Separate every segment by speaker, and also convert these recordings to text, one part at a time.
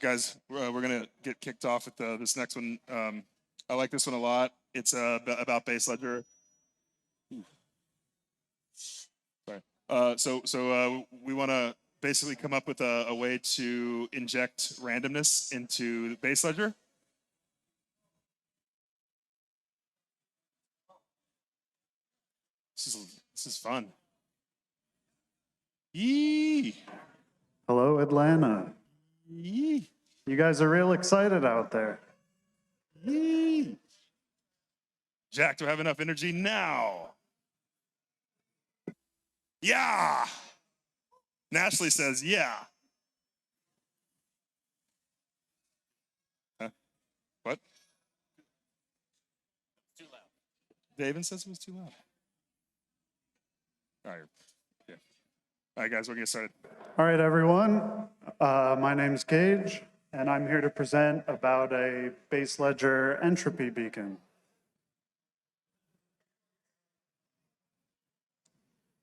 Speaker 1: Guys, we're gonna get kicked off with this next one. I like this one a lot. It's about Baseledger. Sorry. So we want to basically come up with a way to inject randomness into Baseledger. This is fun. Yee.
Speaker 2: Hello, Atlanta.
Speaker 1: Yee.
Speaker 2: You guys are real excited out there.
Speaker 1: Yee. Jack, do I have enough energy now? Yeah. Nashley says, yeah. Huh? What? Too loud. David says it was too loud. All right. Yeah. All right, guys, we're getting started.
Speaker 2: All right, everyone. My name's Gage, and I'm here to present about a Baseledger Entropy beacon.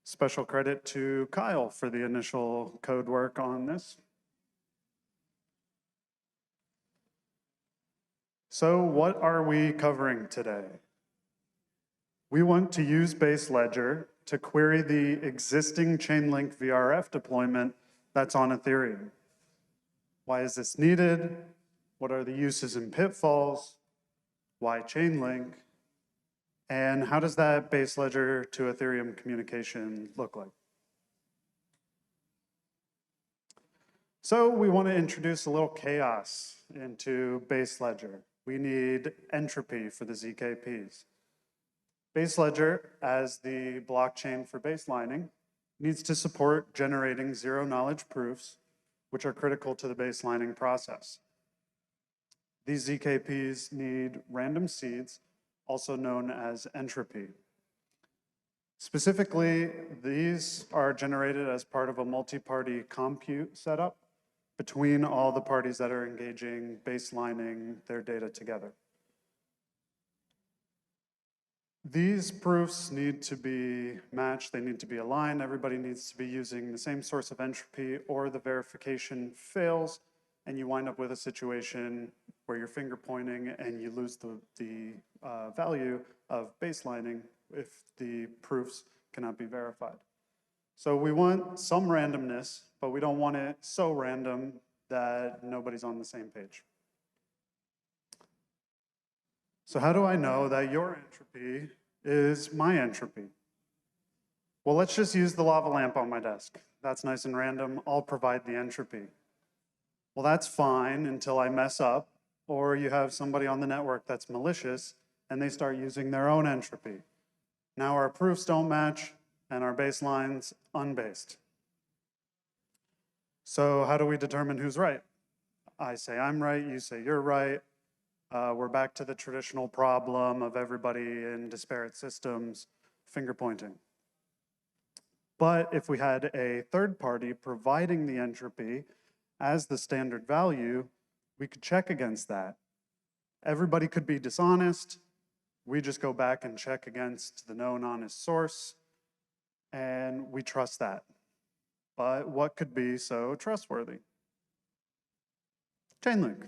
Speaker 2: Special credit to Kyle for the initial code work on this. So what are we covering today? We want to use Baseledger to query the existing Chainlink VRF deployment that's on Ethereum. Why is this needed? What are the uses and pitfalls? Why Chainlink? And how does that Baseledger to Ethereum communication look like? So we want to introduce a little chaos into Baseledger. We need entropy for the ZKPs. Baseledger, as the blockchain for baselining, needs to support generating zero-knowledge proofs, which are critical to the baselining process. These ZKPs need random seeds, also known as entropy. Specifically, these are generated as part of a multi-party compute setup between all the parties that are engaging baselining their data together. These proofs need to be matched, they need to be aligned, everybody needs to be using the same source of entropy, or the verification fails, and you wind up with a situation where you're finger pointing and you lose the value of baselining if the proofs cannot be verified. So we want some randomness, but we don't want it so random that nobody's on the same page. So how do I know that your entropy is my entropy? Well, let's just use the lava lamp on my desk. That's nice and random. I'll provide the entropy. Well, that's fine until I mess up, or you have somebody on the network that's malicious and they start using their own entropy. Now our proofs don't match and our baseline's unbased. So how do we determine who's right? I say I'm right, you say you're right. We're back to the traditional problem of everybody in disparate systems finger pointing. But if we had a third party providing the entropy as the standard value, we could check against that. Everybody could be dishonest. We just go back and check against the known honest source, and we trust that. But what could be so trustworthy? Chainlink.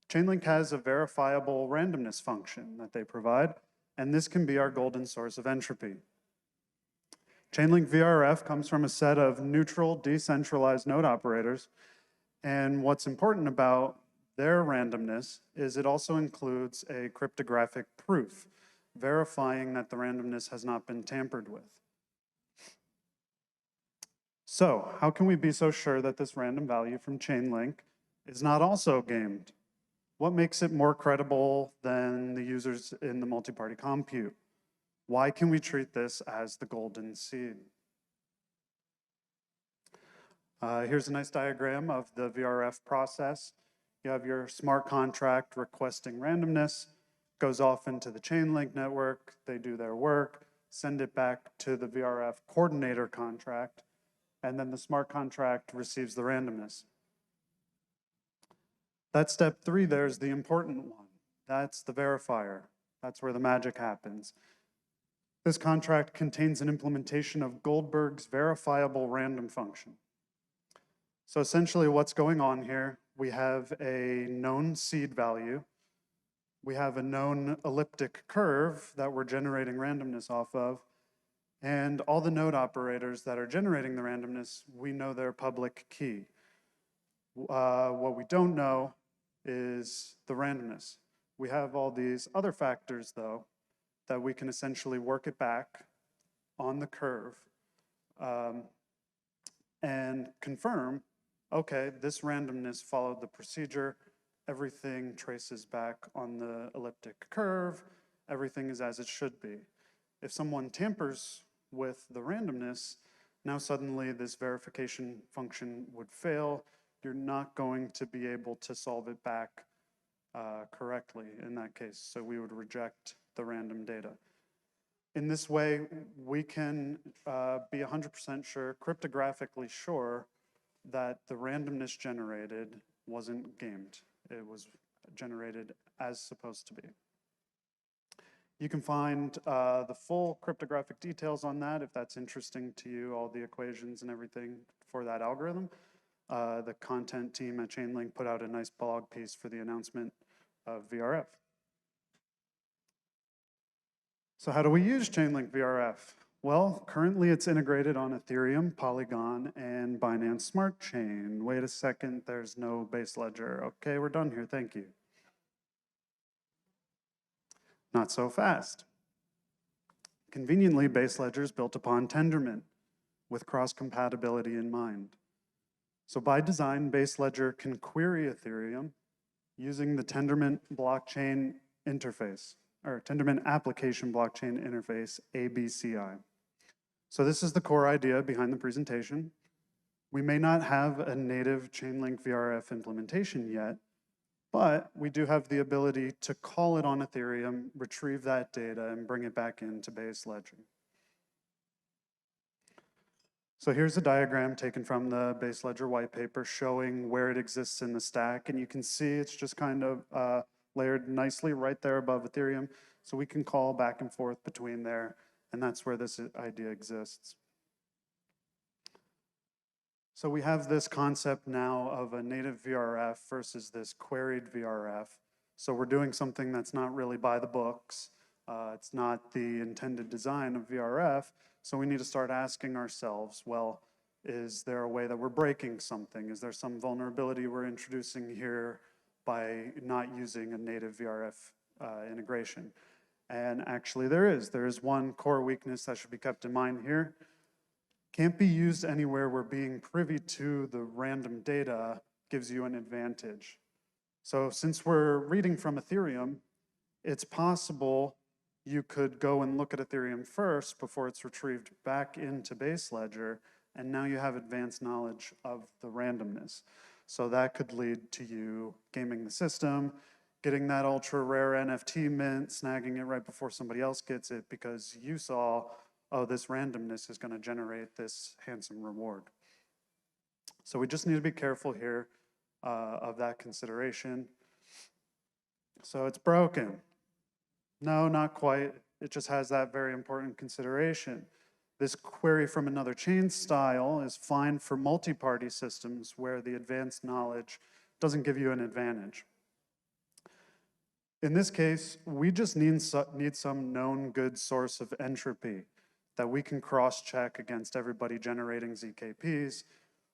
Speaker 2: Chainlink has a verifiable randomness function that they provide, and this can be our golden source of entropy. Chainlink VRF comes from a set of neutral, decentralized node operators, and what's important about their randomness is it also includes a cryptographic proof, verifying that the randomness has not been tampered with. So, how can we be so sure that this random value from Chainlink is not also gamed? What makes it more credible than the users in the multi-party compute? Why can we treat this as the golden seed? Here's a nice diagram of the VRF process. You have your smart contract requesting randomness, goes off into the Chainlink network, they do their work, send it back to the VRF coordinator contract, and then the smart contract receives the randomness. That step 3 there is the important one. That's the verifier. That's where the magic happens. This contract contains an implementation of Goldberg's verifiable random function. So essentially what's going on here, we have a known seed value. We have a known elliptic curve that we're generating randomness off of. And all the node operators that are generating the randomness, we know their public key. What we don't know is the randomness. We have all these other factors, though, that we can essentially work it back on the curve and confirm, okay, this randomness followed the procedure, everything traces back on the elliptic curve, everything is as it should be. If someone tampers with the randomness, now suddenly this verification function would fail. You're not going to be able to solve it back correctly in that case, so we would reject the random data. In this way, we can be 100% sure, cryptographically sure, that the randomness generated wasn't gamed. It was generated as supposed to be. You can find the full cryptographic details on that if that's interesting to you, all the equations and everything for that algorithm. The content team at Chainlink put out a nice blog piece for the announcement of VRF. So how do we use Chainlink VRF? Well, currently it's integrated on Ethereum, Polygon, and Binance Smart Chain. Wait a second, there's no Baseledger. Okay, we're done here, thank you. Not so fast. Conveniently, Baseledger is built upon Tendermint with cross-compatibility in mind. So by design, Baseledger can query Ethereum using the Tendermint blockchain interface, or Tendermint application blockchain interface, ABCI. So this is the core idea behind the presentation. We may not have a native Chainlink VRF implementation yet, but we do have the ability to call it on Ethereum, retrieve that data, and bring it back into Baseledger. So here's a diagram taken from the Baseledger white paper showing where it exists in the stack, and you can see it's just kind of layered nicely right there above Ethereum, so we can call back and forth between there, and that's where this idea exists. So we have this concept now of a native VRF versus this queried VRF. So we're doing something that's not really by the books. It's not the intended design of VRF. So we need to start asking ourselves, well, is there a way that we're breaking something? Is there some vulnerability we're introducing here by not using a native VRF integration? And actually there is. There is one core weakness that should be kept in mind here. Can't be used anywhere where being privy to the random data gives you an advantage. So since we're reading from Ethereum, it's possible you could go and look at Ethereum first before it's retrieved back into Baseledger, and now you have advanced knowledge of the randomness. So that could lead to you gaming the system, getting that ultra rare NFT mint, snagging it right before somebody else gets it because you saw, oh, this randomness is going to generate this handsome reward. So we just need to be careful here of that consideration. So it's broken. No, not quite. It just has that very important consideration. This query from another chain style is fine for multi-party systems where the advanced knowledge doesn't give you an advantage. In this case, we just need some known good source of entropy that we can cross-check against everybody generating ZKPs.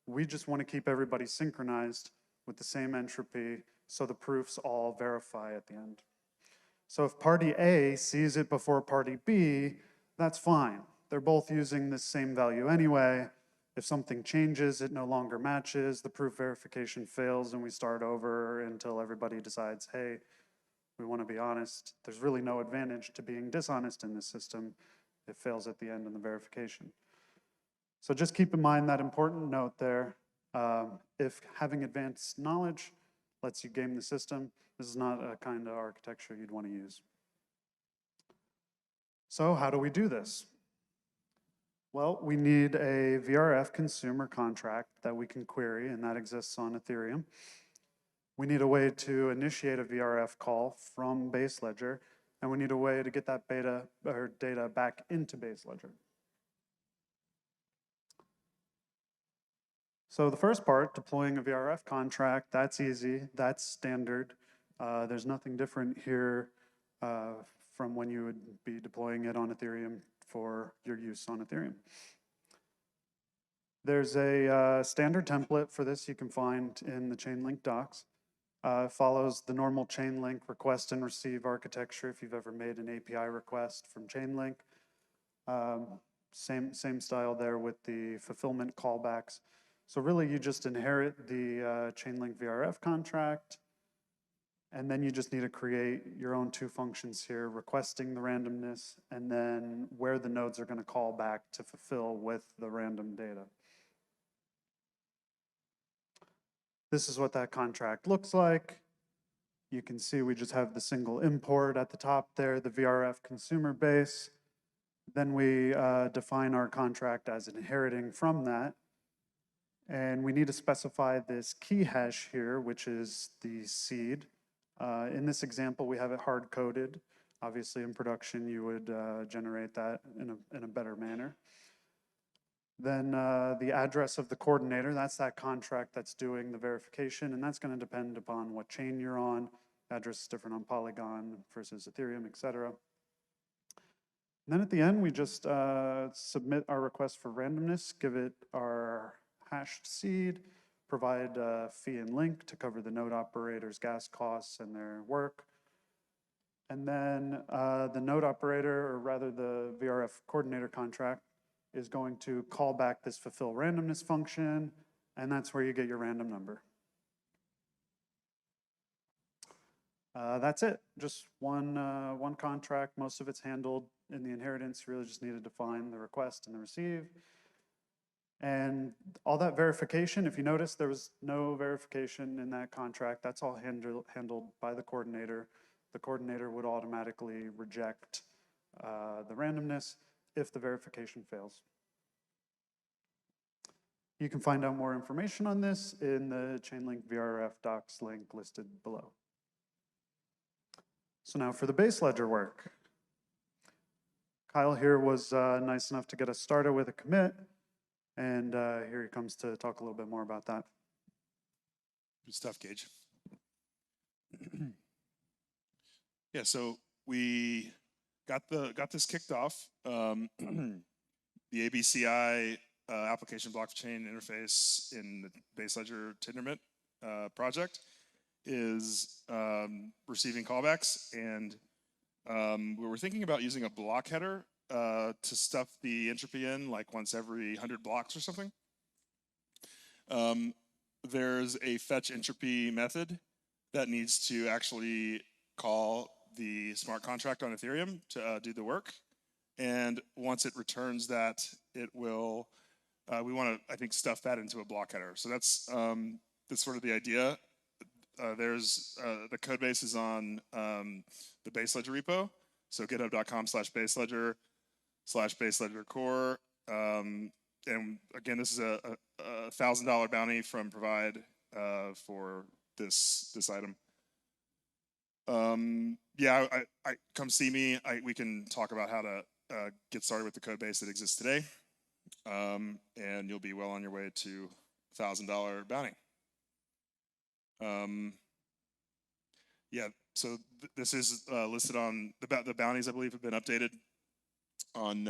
Speaker 2: We just want to keep everybody synchronized with the same entropy so the proofs all verify at the end. So if party A sees it before party B, that's fine. They're both using the same value anyway. If something changes, it no longer matches, the proof verification fails, and we start over until everybody decides, hey, we want to be honest. There's really no advantage to being dishonest in this system. It fails at the end in the verification. So just keep in mind that important note there. If having advanced knowledge lets you game the system, this is not a kind of architecture you'd want to use. So how do we do this? Well, we need a VRF consumer contract that we can query, and that exists on Ethereum. We need a way to initiate a VRF call from Baseledger, and we need a way to get that data back into Baseledger. So the first part, deploying a VRF contract, that's easy, that's standard. There's nothing different here from when you would be deploying it on Ethereum for your use on Ethereum. There's a standard template for this you can find in the Chainlink docs. It follows the normal Chainlink request and receive architecture if you've ever made an API request from Chainlink. Same style there with the fulfillment callbacks. So really you just inherit the Chainlink VRF contract, and then you just need to create your own two functions here, requesting the randomness, and then where the nodes are going to call back to fulfill with the random data. This is what that contract looks like. You can see we just have the single import at the top there, the VRF consumer base. Then we define our contract as inheriting from that. And we need to specify this key hash here, which is the seed. In this example, we have it hard-coded. Obviously, in production, you would generate that in a better manner. Then the address of the coordinator, that's that contract that's doing the verification, and that's going to depend upon what chain you're on. Address is different on Polygon versus Ethereum, etc. And then at the end, we just submit our request for randomness, give it our hashed seed, provide a fee and link to cover the node operator's gas costs and their work. And then the node operator, or rather the VRF coordinator contract, is going to call back this fulfill randomness function, and that's where you get your random number. That's it, just one contract. Most of it's handled in the inheritance. You really just need to define the request and the receive. And all that verification, if you notice, there was no verification in that contract. That's all handled by the coordinator. The coordinator would automatically reject the randomness if the verification fails. You can find out more information on this in the Chainlink VRF docs link listed below. So now for the Baseledger work. Kyle here was nice enough to get us started with a commit, and here he comes to talk a little bit more about that.
Speaker 1: Good stuff, Gage. Yeah, so we got this kicked off. The ABCI application blockchain interface in the Baseledger Tendermint project is receiving callbacks, and we were thinking about using a block header to stuff the entropy in like once every 100 blocks or something. There's a fetch entropy method that needs to actually call the smart contract on Ethereum to do the work. And once it returns that, it will, we want to, I think, stuff that into a block header. So that's sort of the idea. There's the code base is on the Baseledger repo. So github.com/Baseledger/Baseledger core. And again, this is a $1,000 bounty from Provide for this item. Yeah, I come see me. We can talk about how to get started with the code base that exists today, and you'll be well on your way to $1,000 bounty. Yeah, so this is listed on the bounties. I believe have been updated on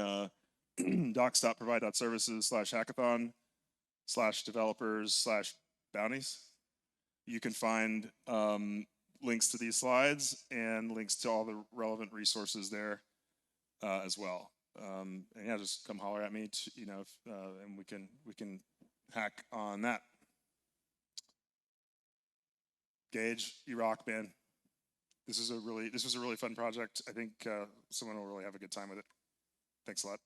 Speaker 1: docs.provide.services/hackathon/developers/bounties. You can find links to these slides and links to all the relevant resources there as well. And yeah, just come holler at me, and we can hack on that. Gage, you rock, man. This was a really fun project. I think someone will really have a good time with it. Thanks a lot.